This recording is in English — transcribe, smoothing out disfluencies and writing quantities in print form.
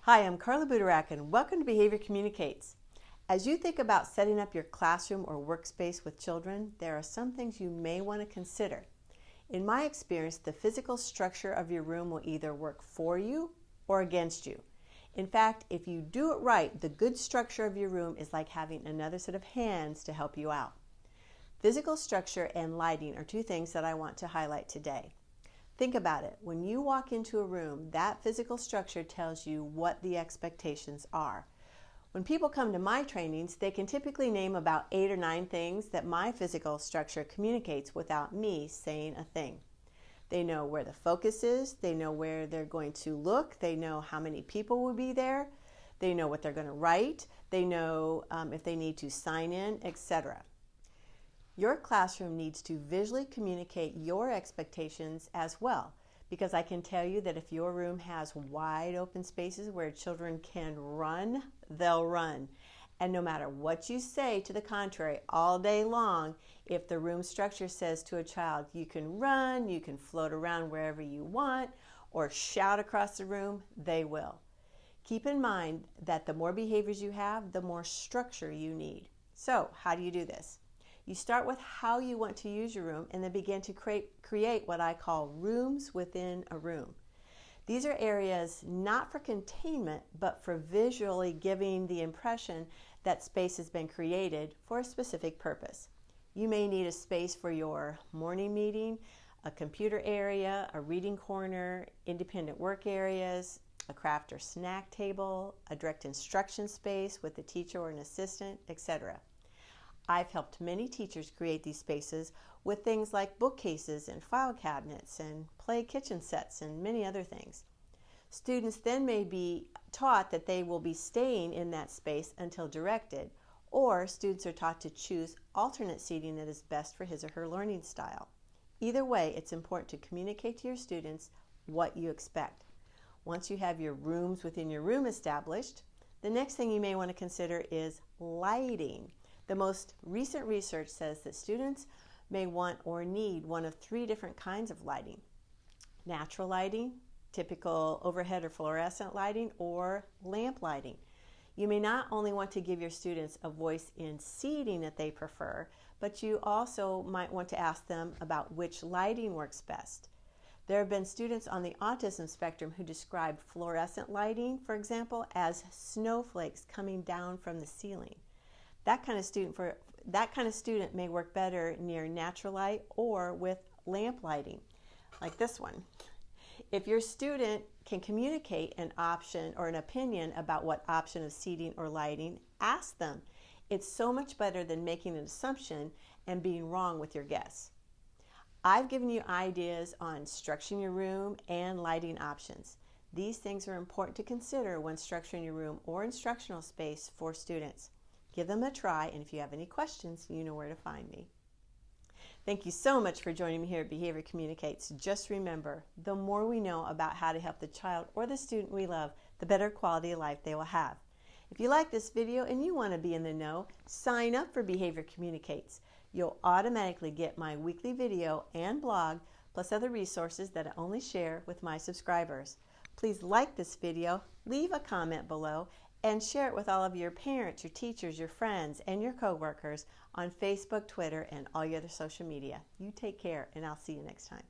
Hi, I'm Carla Butorac and welcome to Behavior Communicates. As you think about setting up your classroom or workspace with children, there are some things you may want to consider. In my experience, the physical structure of your room will either work for you or against you. In fact, if you do it right, the good structure of your room is like having another set of hands to help you out. Physical structure and lighting are two things that I want to highlight today. Think about it. When you walk into a room, that physical structure tells you what the expectations are. When people come to my trainings, they can typically name about 8 or 9 things that my physical structure communicates without me saying a thing. They know where the focus is, they know where they're going to look, they know how many people will be there, they know what they're going to write, they know if they need to sign in, etc. Your classroom needs to visually communicate your expectations as well, because I can tell you that if your room has wide open spaces where children can run, they'll run. And no matter what you say to the contrary all day long, if the room structure says to a child, you can run, you can float around wherever you want, or shout across the room, they will. Keep in mind that the more behaviors you have, the more structure you need. So, how do you do this? You start with how you want to use your room and then begin to create what I call rooms within a room. These are areas not for containment, but for visually giving the impression that space has been created for a specific purpose. You may need a space for your morning meeting, a computer area, a reading corner, independent work areas, a craft or snack table, a direct instruction space with a teacher or an assistant, etc. I've helped many teachers create these spaces with things like bookcases and file cabinets and play kitchen sets and many other things. Students then may be taught that they will be staying in that space until directed, or students are taught to choose alternate seating that is best for his or her learning style. Either way, it's important to communicate to your students what you expect. Once you have your rooms within your room established, the next thing you may want to consider is lighting. The most recent research says that students may want or need one of 3 different kinds of lighting. Natural lighting, typical overhead or fluorescent lighting, or lamp lighting. You may not only want to give your students a voice in seating that they prefer, but you also might want to ask them about which lighting works best. There have been students on the autism spectrum who described fluorescent lighting, for example, as snowflakes coming down from the ceiling. That kind of student may work better near natural light or with lamp lighting, like this one. If your student can communicate an option or an opinion about what option of seating or lighting, ask them. It's so much better than making an assumption and being wrong with your guess. I've given you ideas on structuring your room and lighting options. These things are important to consider when structuring your room or instructional space for students. Give them a try, and if you have any questions, you know where to find me. Thank you so much for joining me here at Behavior Communicates. Just remember, the more we know about how to help the child or the student we love, the better quality of life they will have. If you like this video and you want to be in the know, sign up for Behavior Communicates. You'll automatically get my weekly video and blog, plus other resources that I only share with my subscribers. Please like this video, leave a comment below, and share it with all of your parents, your teachers, your friends, and your coworkers on Facebook, Twitter, and all your other social media. You take care, and I'll see you next time.